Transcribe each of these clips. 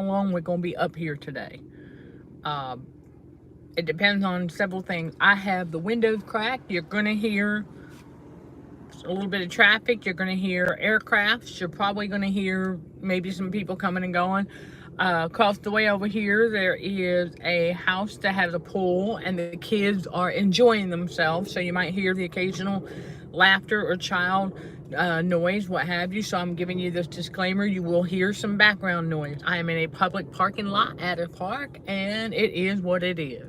long we're going to be up here today. Um, it depends on several things. I have the windows cracked. You're going to hear a little bit of traffic. You're going to hear aircrafts. You're probably going to hear maybe some people coming and going. Across the way over here, there is a house that has a pool, and the kids are enjoying themselves. So you might hear the occasional laughter or child noise, what have you. So I'm giving you this disclaimer. You will hear some background noise. I am in a public parking lot at a park, and it is what it is.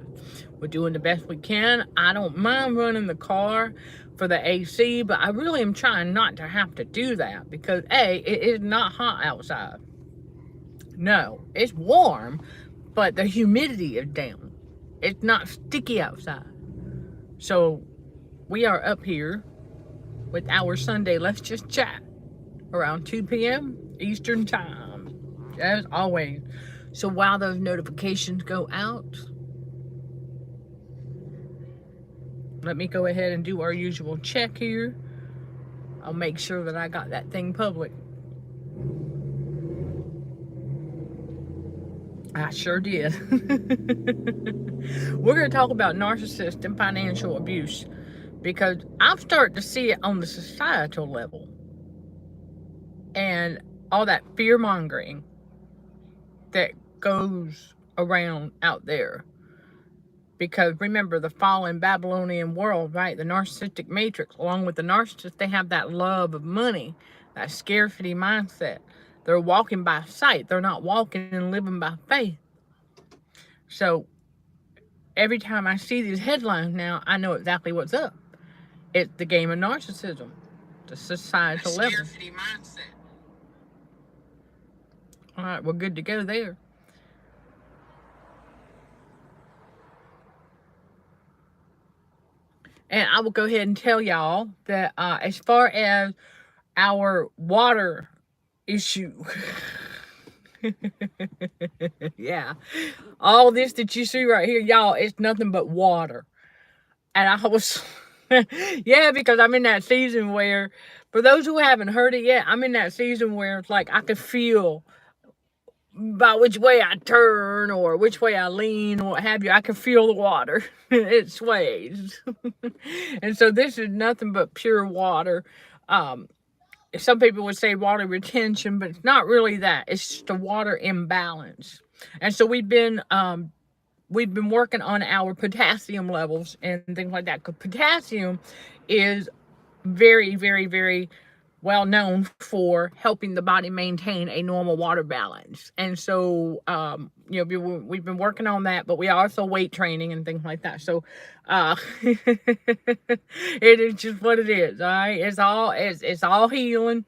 We're doing the best we can. I don't mind running the car for the AC, but I really am trying not to have to do that because A, it is not hot outside. No, it's warm, but the humidity is down. It's not sticky outside. So we are up here with our Sunday Let's Just Chat around 2 p.m. Eastern Time, as always. So while those notifications go out, let me go ahead and do our usual check here. I'll make sure that I got that thing public. I sure did. We're going to talk about narcissists and financial abuse because I'm starting to see it on the societal level and all that fear mongering that goes around out there. Because remember, the fallen Babylonian world, right? The narcissistic matrix, along with the narcissist, they have that love of money, that scarcity mindset. They're walking by sight. They're not walking and living by faith. So every time I see these headlines now, I know exactly what's up. It's the game of narcissism, the societal level. Scarcity mindset. All right, we're good to go there. And I will go ahead and tell y'all that as far as our water issue, yeah, all this that you see right here, y'all, it's nothing but water. And I was, yeah, because I'm in that season where, for those who haven't heard it yet, I'm in that season where it's like I could feel by which way I turn or which way I lean or what have you, I can feel the water. It sways. And so this is nothing but pure water. Some people would say water retention, but it's not really that. It's just a water imbalance. And so we've been working on our potassium levels and things like that. Because potassium is very, very, very well known for helping the body maintain a normal water balance. And so, we've been working on that, but we are also weight training and things like that. So, it is just what it is. All right. It's all healing.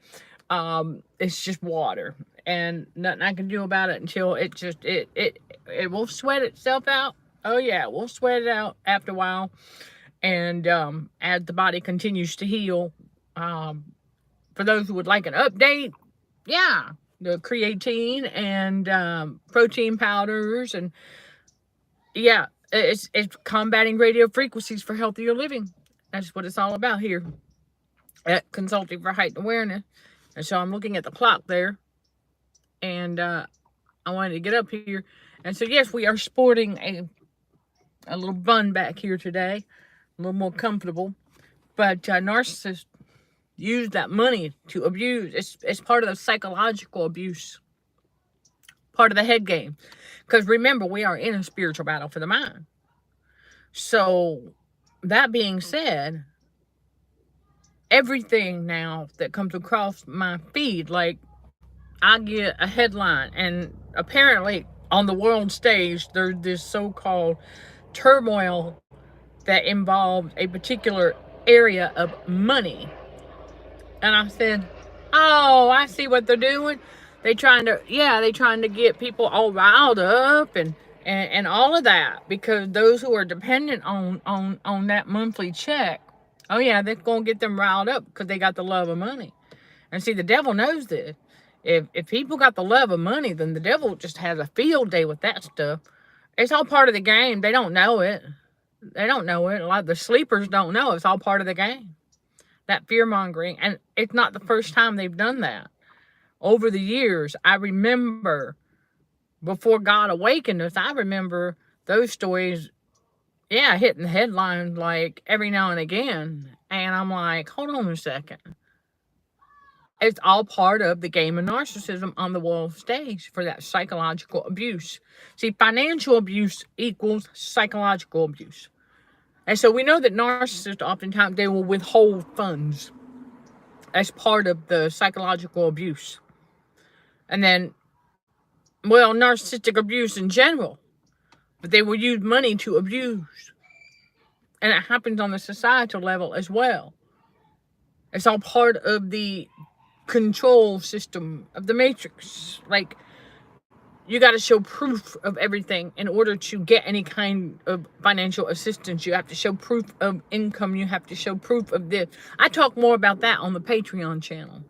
It's just water and nothing I can do about it until it will sweat itself out. Oh yeah. We'll sweat it out after a while. And, as the body continues to heal, for those who would like an update, yeah, the creatine and protein powders, and yeah, it's combating radio frequencies for healthier living. That's what it's all about here at Consulting for Heightened Awareness. And so I'm looking at the clock there, and I wanted to get up here. And so yes, we are sporting a little bun back here today, a little more comfortable. But narcissists use that money to abuse. It's part of the psychological abuse, part of the head game. Because remember, we are in a spiritual battle for the mind. So that being said, everything now that comes across my feed, like I get a headline, and apparently on the world stage, there's this so-called turmoil that involves a particular area of money. And I said, oh, I see what they're doing. They trying to get people all riled up and all of that, because those who are dependent on that monthly check, oh yeah, they're going to get them riled up because they got the love of money. And see, the devil knows this. If people got the love of money, then the devil just has a field day with that stuff. It's all part of the game. They don't know it. They don't know it. A lot of the sleepers don't know. It's all part of the game. That fear-mongering. And it's not the first time they've done that. Over the years, I remember before God awakened us, I remember those stories, yeah, hitting the headlines like every now and again. And I'm like, hold on a second. It's all part of the game of narcissism on the world stage for that psychological abuse. See, financial abuse equals psychological abuse. And so we know that narcissists oftentimes they will withhold funds as part of the psychological abuse. And then, well, narcissistic abuse in general, but they will use money to abuse. And it happens on the societal level as well. It's all part of the control system of the matrix. Like, you got to show proof of everything in order to get any kind of financial assistance. You have to show proof of income. You have to show proof of this. I talk more about that on the Patreon channel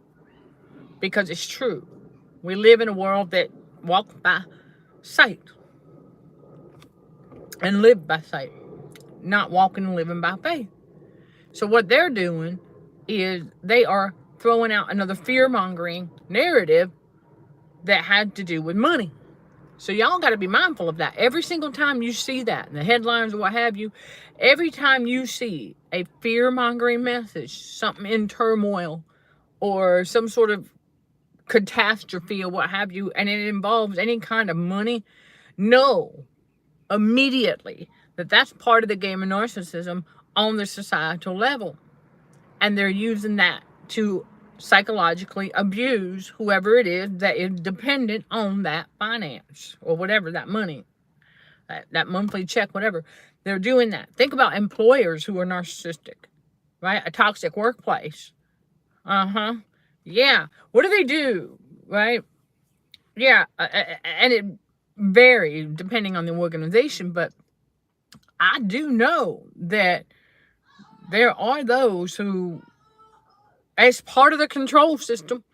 because it's true. We live in a world that walks by sight and live by sight, not walking and living by faith. So what they're doing is they are throwing out another fear-mongering narrative that had to do with money. So y'all got to be mindful of that. Every single time you see that in the headlines or what have you, every time you see a fear-mongering message, something in turmoil or some sort of catastrophe or what have you, and it involves any kind of money, know immediately that that's part of the game of narcissism on the societal level. And they're using that to psychologically abuse whoever it is that is dependent on that finance or whatever, that money, that monthly check, whatever. They're doing that. Think about employers who are narcissistic, right? A toxic workplace. Yeah. What do they do, right? Yeah. And it varies depending on the organization, but I do know that there are those who, as part of the control system,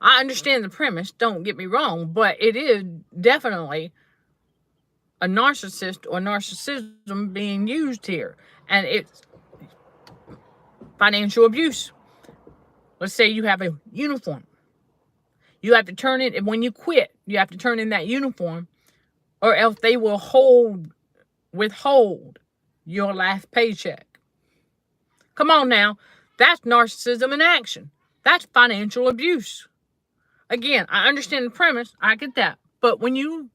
I understand the premise, don't get me wrong, but it is definitely a narcissist or narcissism being used here. And it's financial abuse. Let's say you have a uniform. You have to turn it, and when you quit, you have to turn in that uniform, or else they will withhold your last paycheck. Come on now. That's narcissism in action. That's financial abuse. Again, I understand the premise. I get that. But when you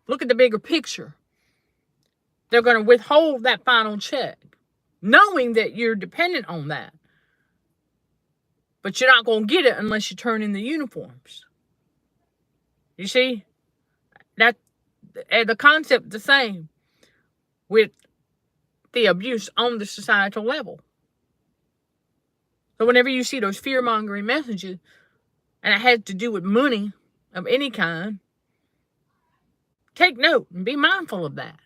look at the bigger picture, they're going to withhold that final check, knowing that you're dependent on that. But you're not going to get it unless you turn in the uniforms. You see? That the concept the same with the abuse on the societal level. So whenever you see those fear-mongering messages, and it has to do with money of any kind, take note and be mindful of that.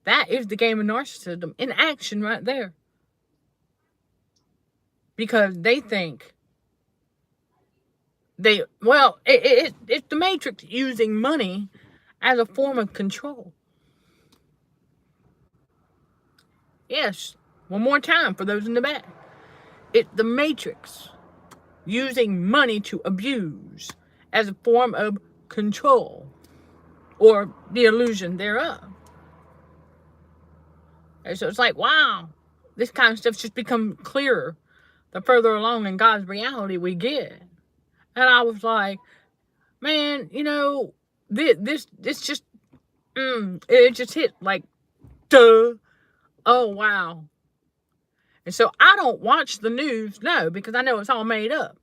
That is the game of narcissism in action right there. Because they think it's the matrix using money as a form of control. Yes, one more time for those in the back. It's the matrix using money to abuse as a form of control or the illusion thereof. And so it's like, wow, this kind of stuff's just become clearer the further along in God's reality we get. And I was like, man, this just, it just hit like, duh. Oh, wow. And so I don't watch the news, no, because I know it's all made up.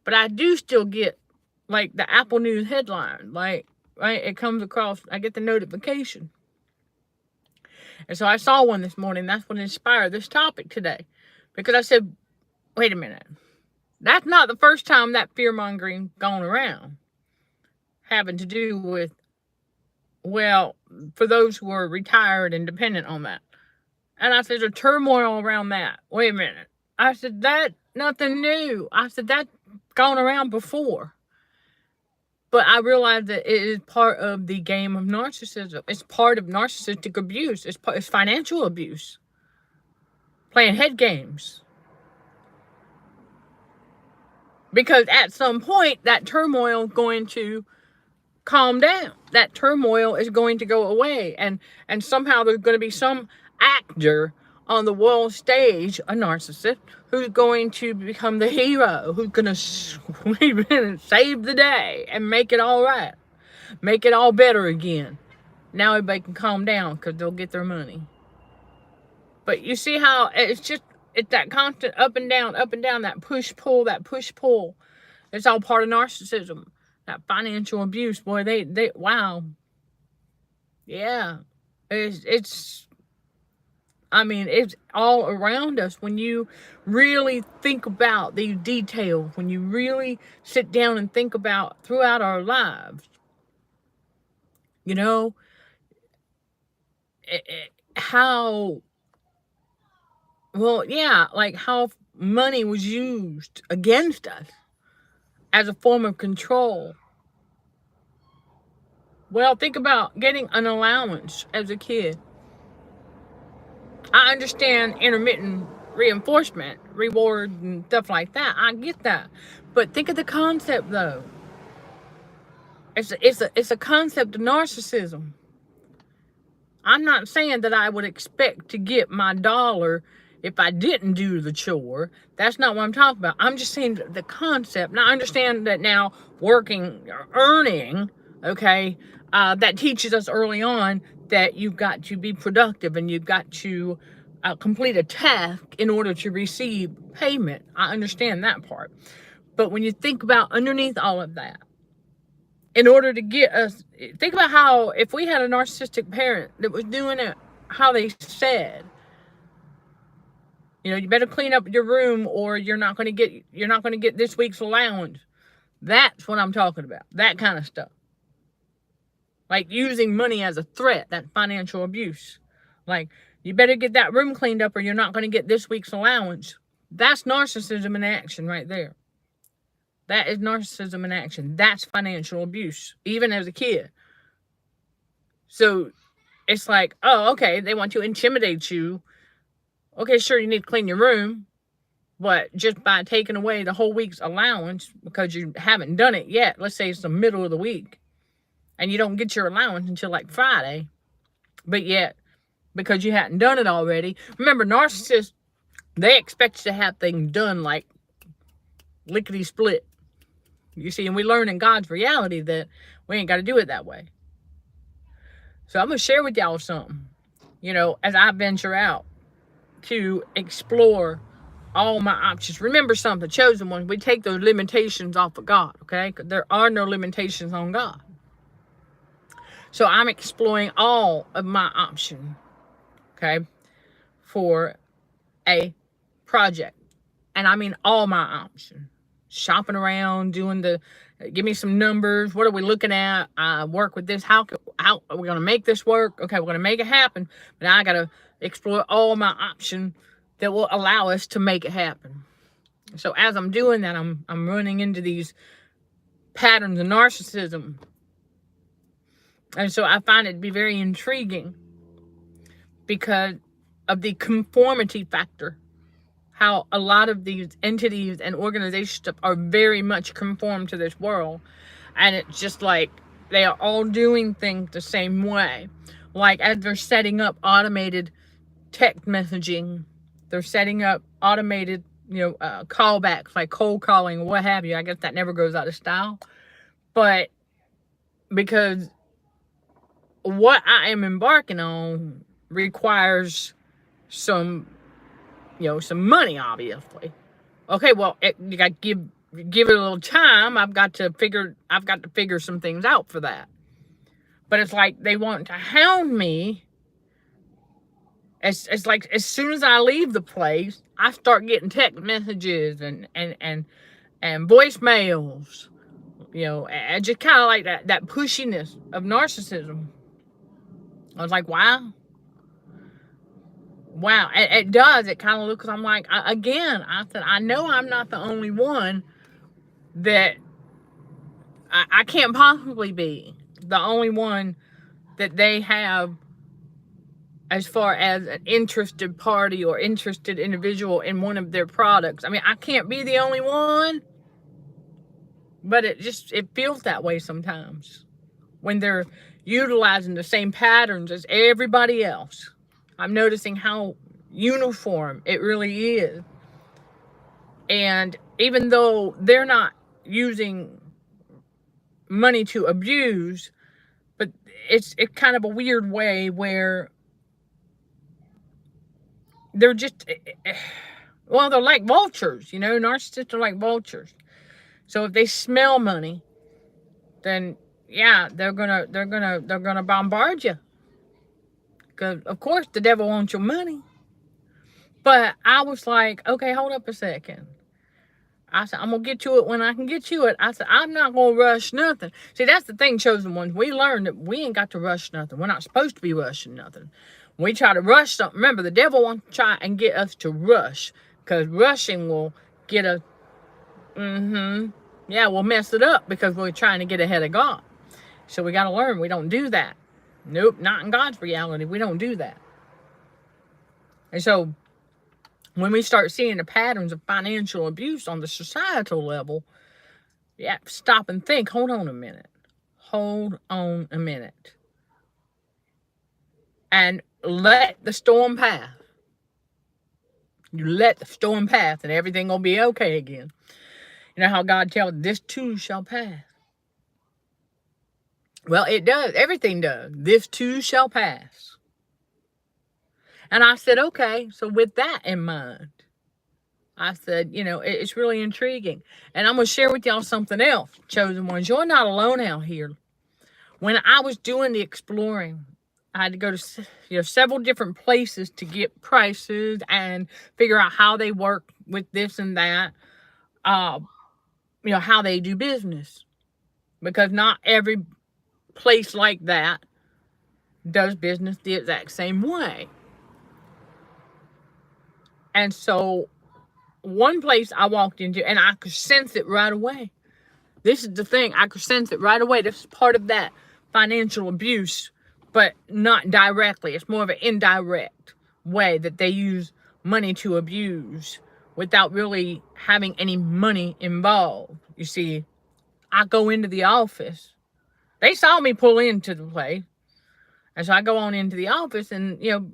But I do still get, like, the Apple News headline. Like, right, it comes across, I get the notification. And so I saw one this morning. That's what inspired this topic today. Because I said, wait a minute. That's not the first time that fear-mongering gone around. Having to do with, well, for those who are retired and dependent on that. And I said, there's turmoil around that. Wait a minute. I said, that's nothing new. I said, that's gone around before. But I realized that it is part of the game of narcissism. It's part of narcissistic abuse. It's financial abuse. Playing head games. Because at some point, that turmoil is going to calm down. That turmoil is going to go away. And somehow there's going to be some actor on the world stage, a narcissist, who's going to become the hero, who's going to sweep in and save the day and make it all right. Make it all better again. Now everybody can calm down because they'll get their money. But you see how it's that constant up and down, that push-pull, It's all part of narcissism. That financial abuse, boy, they wow. Yeah. It's all around us when you really think about these details, when you really sit down and think about throughout our lives, how, like how money was used against us as a form of control. Well, think about getting an allowance as a kid. I understand intermittent reinforcement, reward, and stuff like that. I get that. But think of the concept, though. It's a concept of narcissism. I'm not saying that I would expect to get my dollar if I didn't do the chore. That's not what I'm talking about. I'm just saying the concept. Now, I understand that now working, earning, okay, that teaches us early on that you've got to be productive and you've got to complete a task in order to receive payment. I understand that part. But when you think about underneath all of that, in order to get us, think about how if we had a narcissistic parent that was doing it how they said, you better clean up your room or you're not going to get this week's allowance. That's what I'm talking about. That kind of stuff. Like using money as a threat, that financial abuse. Like, you better get that room cleaned up or you're not going to get this week's allowance. That's narcissism in action right there. That is narcissism in action. That's financial abuse, even as a kid. So it's like, oh, okay, they want to intimidate you. Okay, sure, you need to clean your room. But just by taking away the whole week's allowance because you haven't done it yet, let's say it's the middle of the week, and you don't get your allowance until like Friday, but yet, because you hadn't done it already. Remember, narcissists, they expect you to have things done like lickety-split. You see, and we learn in God's reality that we ain't got to do it that way. So I'm going to share with y'all something, as I venture out to explore all my options. Remember something, chosen one, we take those limitations off of God, okay? Because there are no limitations on God. So I'm exploring all of my options, okay, for a project. And I mean all my options. Shopping around, give me some numbers. What are we looking at? Work with this. How are we going to make this work? Okay, we're going to make it happen. But now I got to explore all my options that will allow us to make it happen. So as I'm doing that, I'm running into these patterns of narcissism. And so I find it to be very intriguing because of the conformity factor. How a lot of these entities and organizations are very much conformed to this world. And it's just like they are all doing things the same way. Like as they're setting up automated text messaging, they're setting up automated, callbacks like cold calling or what have you. I guess that never goes out of style. But because what I am embarking on requires some money, obviously. Okay, well, you got to give it a little time. I've got to figure some things out for that. But it's like they want to hound me. It's like as soon as I leave the place, I start getting text messages and voicemails. And just kind of like that pushiness of narcissism. I was like, wow. It does. It kind of looks, I'm like, I said, I know I'm not the only one that I can't possibly be the only one that they have as far as an interested party or interested individual in one of their products. I mean, I can't be the only one, but it feels that way sometimes. when they're utilizing the same patterns as everybody else. I'm noticing how uniform it really is. And even though they're not using money to abuse, but it's kind of a weird way where they're just, well, they're like vultures, you know. Narcissists are like vultures. So if they smell money, then yeah, they're gonna bombard you. Because of course the devil wants your money. But I was like, okay, hold up a second. I said, I'm going to get to it when I can get to it. I said, I'm not going to rush nothing. See, that's the thing, chosen ones. We learned that we ain't got to rush nothing. We're not supposed to be rushing nothing. When we try to rush something, remember, the devil wants to try and get us to rush. Because rushing will get us, yeah, we'll mess it up because we're trying to get ahead of God. So we got to learn we don't do that. Nope, not in God's reality. We don't do that. And so when we start seeing the patterns of financial abuse on the societal level, yeah, stop and think. Hold on a minute. Hold on a minute. And let the storm pass. You let the storm pass and everything gonna be okay again. You know how God tells this too shall pass. Well, it does. Everything does. This too shall pass. And I said, okay, so with that in mind, I said, you know, it's really intriguing. And I'm going to share with y'all something else, chosen ones. You're not alone out here. When I was doing the exploring, I had to go to, you know, several different places to get prices and figure out how they work with this and that, you know, how they do business. Because not every place like that does business the exact same way. And so one place I walked into, and I could sense it right away. This is the thing. I could sense it right away. This is part of that financial abuse, but not directly. It's more of an indirect way that they use money to abuse without really having any money involved. You see, I go into the office. They saw me pull into the place. And so I go on into the office and, you know,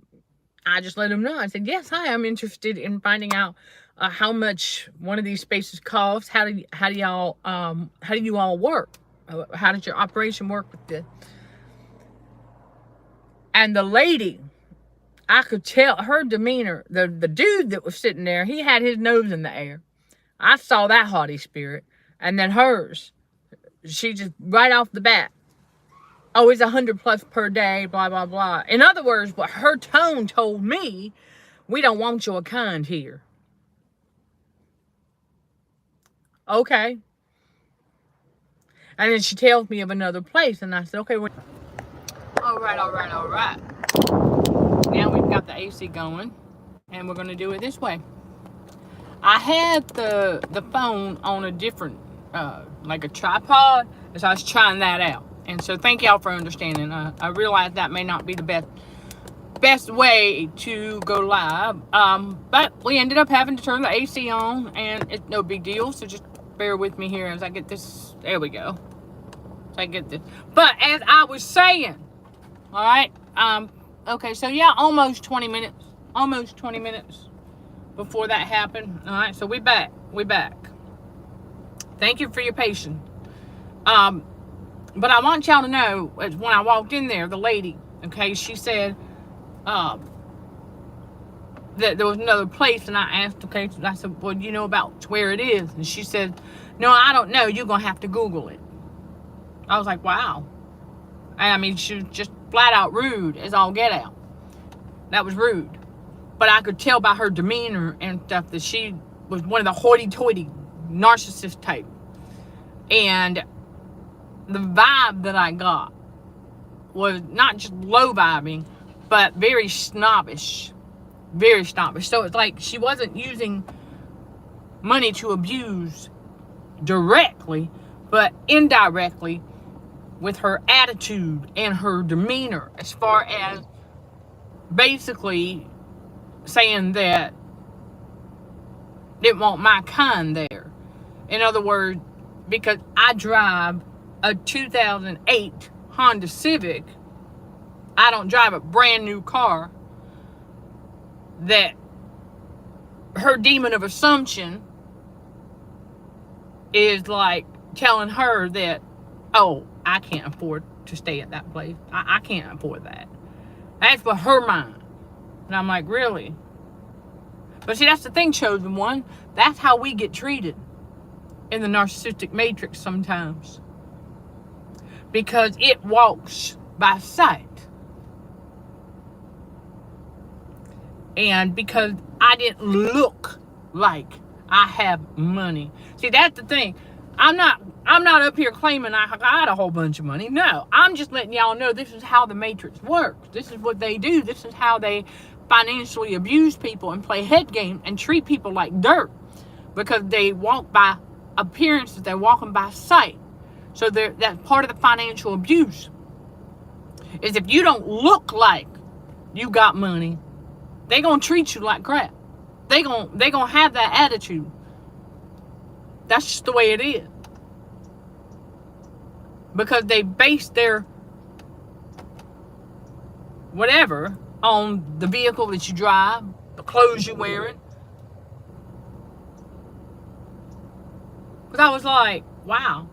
I just let them know. I said, yes, hi, I'm interested in finding out how much one of these spaces costs. How do you all work? How does your operation work with this? And the lady, I could tell her demeanor. The dude that was sitting there, he had his nose in the air. I saw that haughty spirit. And then hers, she just right off the bat, oh, it's 100 plus per day, blah, blah, blah. In other words, what her tone told me, we don't want your kind here. Okay. And then she tells me of another place. And I said, okay, well, all right. Now we've got the AC going. And we're going to do it this way. I had the phone on a different, like a tripod. And so I was trying that out. And so thank y'all for understanding. I realize that may not be the best way to go live. But we ended up having to turn the AC on, and it's no big deal. So just bear with me here as I get this. There we go. So I get this. But as I was saying, all right. Okay. So yeah, almost 20 minutes. Almost 20 minutes before that happened. All right. So we back. Thank you for your patience. But I want y'all to know, when I walked in there, the lady, okay, she said that there was another place, and I asked, okay, I said, well, do you know about where it is? And she said, no, I don't know. You're going to have to Google it. I was like, wow. I mean, she was just flat out rude as all get out. That was rude. But I could tell by her demeanor and stuff that she was one of the hoity-toity narcissist type. And the vibe that I got was not just low vibing, but very snobbish. Very snobbish. So it's like she wasn't using money to abuse directly, but indirectly with her attitude and her demeanor, as far as basically saying that didn't want my kind there. In other words, because I drive a 2008 Honda Civic, I don't drive a brand new car, that her demon of assumption is like telling her that, oh, I can't afford to stay at that place. I can't afford that. That's for her mind. And I'm like, really? But see, that's the thing, chosen one. That's how we get treated in the narcissistic matrix sometimes. Because it walks by sight. And because I didn't look like I have money. See, that's the thing. I'm not up here claiming I got a whole bunch of money. No, I'm just letting y'all know this is how the matrix works. This is what they do. This is how they financially abuse people and play head game and treat people like dirt, because they walk by appearances. They're walking by sight. So that's part of the financial abuse. Is if you don't look like you got money, they're gonna treat you like crap. They're gonna have that attitude. That's just the way it is. Because they base their whatever on the vehicle that you drive, the clothes you're wearing. Because I was like, wow.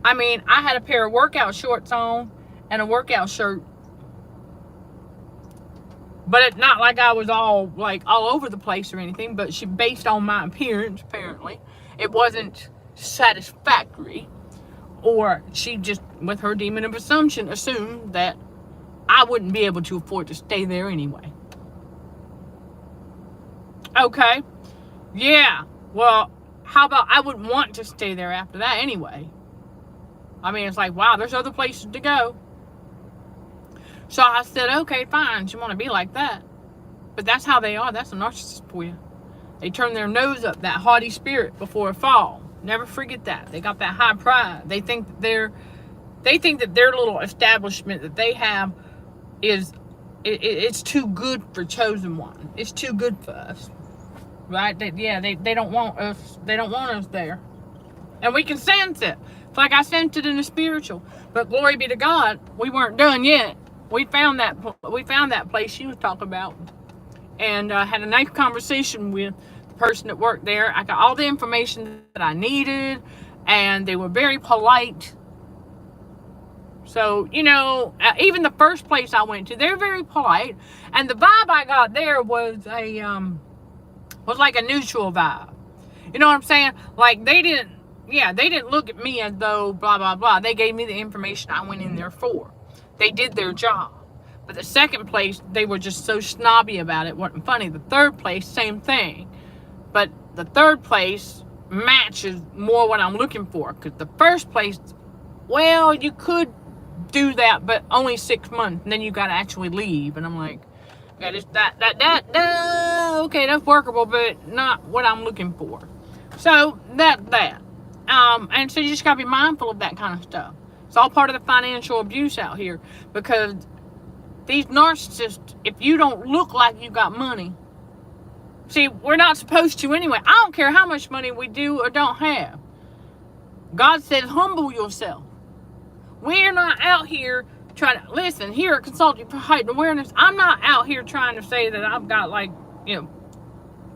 I mean, I had a pair of workout shorts on and a workout shirt. But it's not like I was all over the place or anything. But she based on my appearance, apparently. It wasn't satisfactory. Or she just, with her demon of assumption, assumed that I wouldn't be able to afford to stay there anyway. Okay. Yeah. Well, how about I wouldn't want to stay there after that anyway? I mean, it's like, wow, there's other places to go. So I said, okay, fine. You want to be like that. But that's how they are. That's a narcissist for you. They turn their nose up, that haughty spirit before a fall. Never forget that. They got that high pride. They think that their little establishment that they have it's too good for chosen one. It's too good for us. Right? They don't want us. They don't want us there. And we can sense it. It's like I sensed it in the spiritual. But glory be to God, we weren't done yet. We found that place she was talking about, and had a nice conversation with the person that worked there. I got all the information that I needed, and they were very polite. So, you know, even the first place I went to, they're very polite, and the vibe I got there was like a neutral vibe. You know what I'm saying? Like they didn't look at me as though blah blah blah. They gave me the information I went in there for. They did their job. But the second place, they were just so snobby about it. It wasn't funny. The third place, same thing. But the third place matches more what I'm looking for. Because the first place, well, you could do that, but only 6 months. And then you got to actually leave. And I'm like, okay, okay, that's workable, but not what I'm looking for. So, that. And so you just got to be mindful of that kind of stuff. It's all part of the financial abuse out here, because these narcissists, if you don't look like you got money, see, we're not supposed to anyway. I don't care how much money we do or don't have. God said, humble yourself. We're not out here trying to, listen, here at Consulting for Heightened Awareness, I'm not out here trying to say that I've got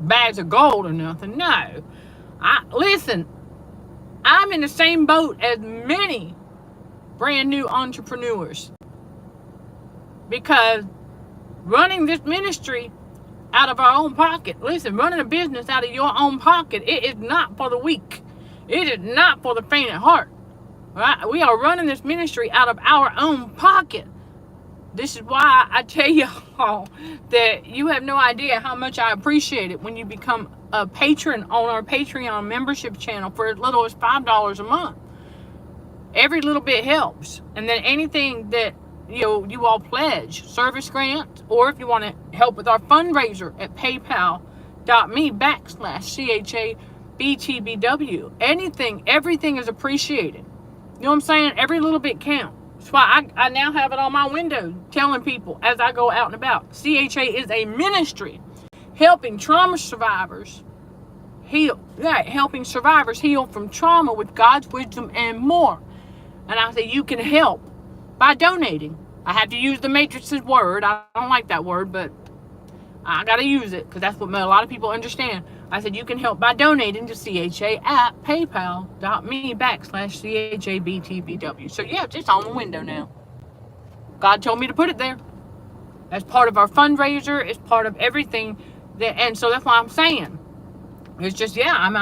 bags of gold or nothing. No. Listen, I'm in the same boat as many brand new entrepreneurs, because running this ministry out of our own pocket, listen, running a business out of your own pocket, it is not for the weak. It is not for the faint at heart. Right? We are running this ministry out of our own pocket. This is why I tell y'all that you have no idea how much I appreciate it when you become a patron on our Patreon membership channel for as little as $5 a month. Every little bit helps. And then anything that you all pledge, service grants, or if you want to help with our fundraiser at paypal.me/CHABTBW. Everything is appreciated. You know what I'm saying? Every little bit counts. That's why I now have it on my window telling people as I go out and about. CHA is a ministry helping trauma survivors heal. Helping survivors heal from trauma with God's wisdom and more. And I said, you can help by donating. I have to use the Matrix's word. I don't like that word, but I got to use it because that's what a lot of people understand. I said, you can help by donating to CHA at paypal.me/CHABTBW. So, yeah, it's on the window now. God told me to put it there. That's part of our fundraiser. It's part of everything. And so that's why I'm saying. It's just, yeah, I'm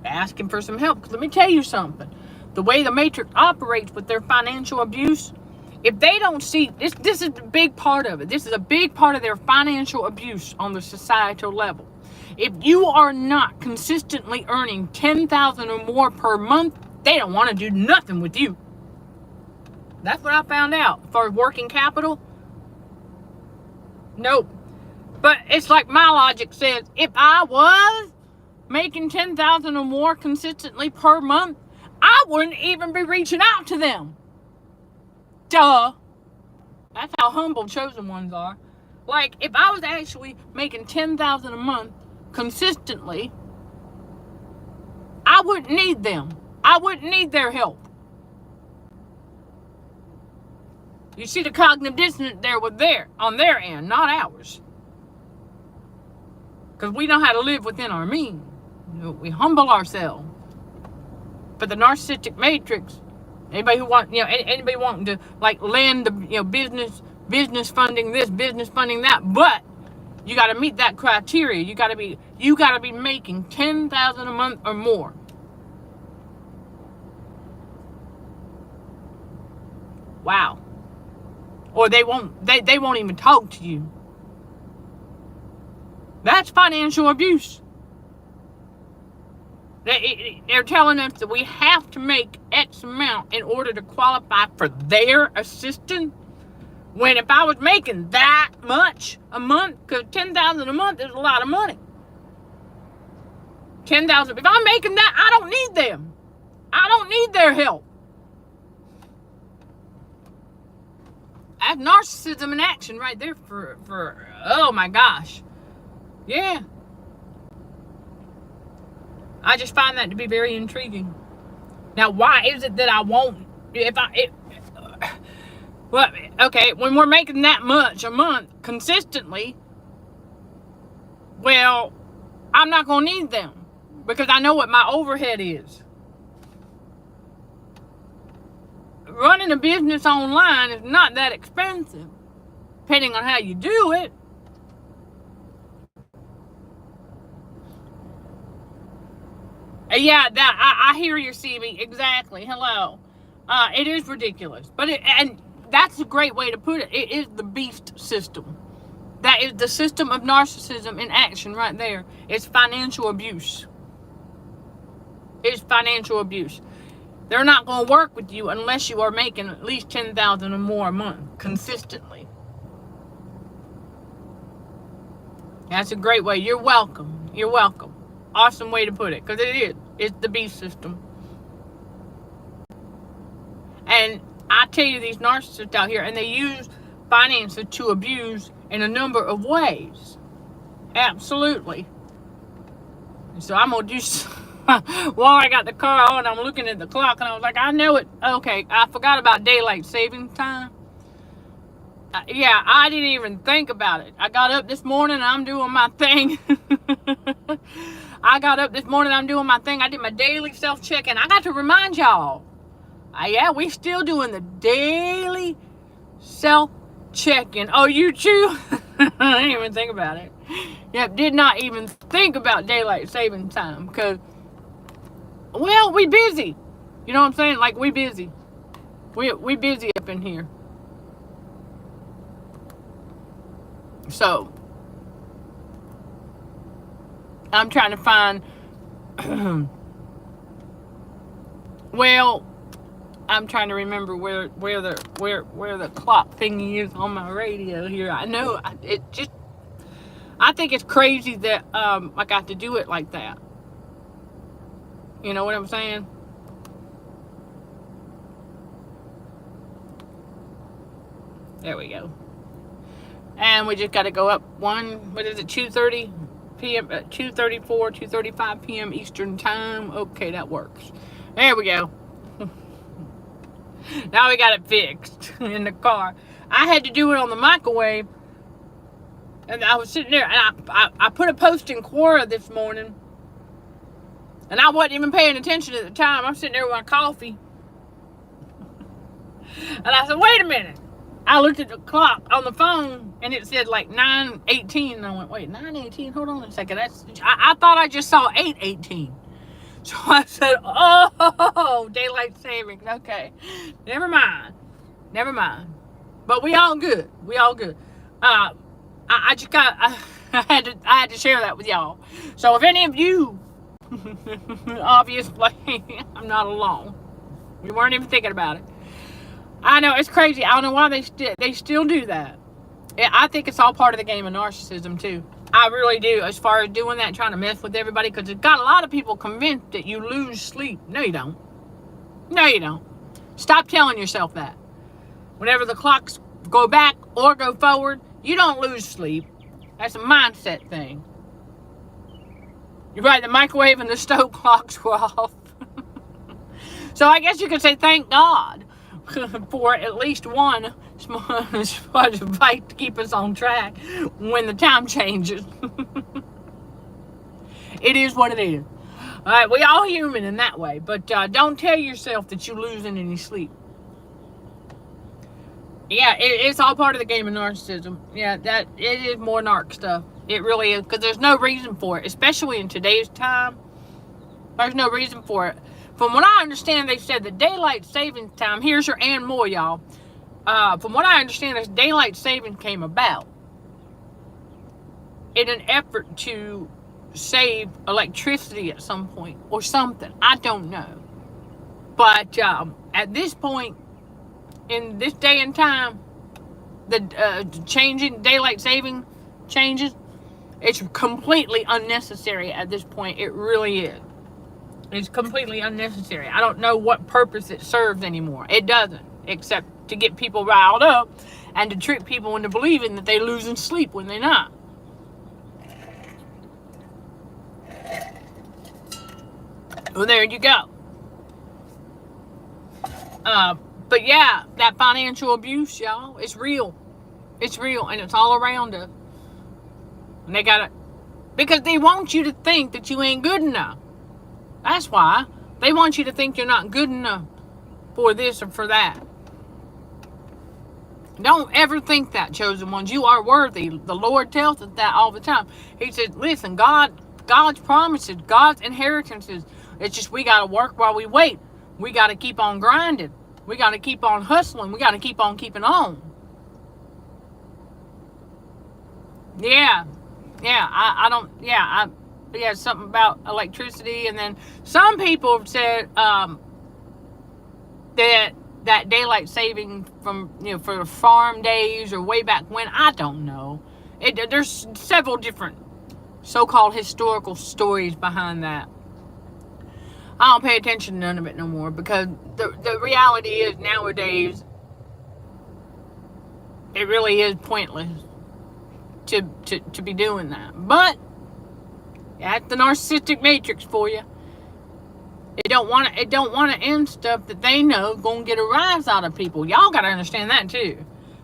asking for some help. Because let me tell you something. The way the Matrix operates with their financial abuse, if they don't see, this is a big part of it. This is a big part of their financial abuse on the societal level. If you are not consistently earning $10,000 or more per month, they don't want to do nothing with you. That's what I found out. For working capital, nope. But it's like my logic says, if I was making $10,000 or more consistently per month, I wouldn't even be reaching out to them. Duh. That's how humble chosen ones are. Like, if I was actually making $10,000 a month consistently, I wouldn't need them. I wouldn't need their help. You see the cognitive dissonance there with on their end, not ours. Because we know how to live within our means. We humble ourselves. But the narcissistic matrix, anybody who anybody wanting to like lend the business funding this, business funding that, but you got to meet that criteria. You got to be making $10,000 a month or more. Wow. Or they won't even talk to you. That's financial abuse. They're telling us that we have to make X amount in order to qualify for their assistance. When if I was making that much a month, because $10,000 a month is a lot of money. $10,000. If I'm making that, I don't need them. I don't need their help. That's narcissism in action right there for oh my gosh. Yeah. I just find that to be very intriguing. Now, why is it that I won't? Well, okay, when we're making that much a month consistently, well, I'm not going to need them because I know what my overhead is. Running a business online is not that expensive, depending on how you do it. Yeah, I hear you, CB. Exactly. Hello. It is ridiculous, but and that's a great way to put it. It is the beast system. That is the system of narcissism in action right there. It's financial abuse. It's financial abuse. They're not going to work with you unless you are making at least $10,000 or more a month consistently. That's a great way. You're welcome. You're welcome. Awesome way to put it, because it is. It's the beast system. And I tell you, these narcissists out here, and they use finances to abuse in a number of ways. Absolutely. And so I'm going to do while I got the car on, I'm looking at the clock, and I was like, I know it. Okay, I forgot about daylight saving time. Yeah, I didn't even think about it. I got up this morning, and I'm doing my thing. I got up this morning, I'm doing my thing. I did my daily self-check-in. I got to remind y'all. Yeah, we still doing the daily self-check-in. Oh, you too? I didn't even think about it. Yep, did not even think about daylight saving time. Because, well, we busy. You know what I'm saying? Like, we busy. We busy up in here. So, I'm trying to find, well, I'm trying to remember where the clock thingy is on my radio here. I know I think it's crazy that I got to do it like that. You know what I'm saying? There we go. And we just got to go up 2:30 p.m. 2:34, 2:35 p.m. Eastern time. Okay, that works. There we go. Now we got it fixed in the car. I had to do it on the microwave. And I was sitting there, and I put a post in Quora this morning. And I wasn't even paying attention at the time. I'm sitting there with my coffee. And I said, wait a minute. I looked at the clock on the phone, and it said like 9:18. And I went, wait, 9:18? Hold on a second. I thought I just saw 8:18. So I said, oh, daylight savings. Okay. Never mind. But we all good. I had to share that with y'all. So if any of you, obviously, I'm not alone. You weren't even thinking about it. I know, it's crazy. I don't know why they still do that. I think it's all part of the game of narcissism too. I really do, as far as doing that, trying to mess with everybody, because it's got a lot of people convinced that you lose sleep. No, you don't. Stop telling yourself that. Whenever the clocks go back or go forward, you don't lose sleep. That's a mindset thing. You're right, the microwave and the stove clocks were off. So I guess you could say thank God for at least one small device to keep us on track when the time changes. It is what it is. All right, we all human in that way, but don't tell yourself that you're losing any sleep. Yeah, it's all part of the game of narcissism. Yeah, that it is more narc stuff. It really is, because there's no reason for it, especially in today's time. There's no reason for it. From what I understand, they said that daylight savings time, here's your and more, y'all. From what I understand, this daylight savings came about in an effort to save electricity at some point or something. I don't know. But at this point, in this day and time, the changing daylight saving changes, it's completely unnecessary at this point. It really is. It's completely unnecessary. I don't know what purpose it serves anymore. It doesn't, except to get people riled up and to trick people into believing that they're losing sleep when they're not. Well, there you go. But yeah, that financial abuse, y'all, it's real. It's real, and it's all around us. And they got it because they want you to think that you ain't good enough. That's why. They want you to think you're not good enough for this or for that. Don't ever think that, chosen ones. You are worthy. The Lord tells us that all the time. He says, listen, God's promises, God's inheritances. It's just we got to work while we wait. We got to keep on grinding. We got to keep on hustling. We got to keep on keeping on. Yeah, something about electricity. And then some people have said that daylight saving from, for the farm days or way back when, I don't know. There's several different so-called historical stories behind that. I don't pay attention to none of it no more, because the reality is nowadays it really is pointless to be doing that. But that's the narcissistic matrix for you. It don't want to end stuff that they know gonna get a rise out of people. Y'all gotta understand that too.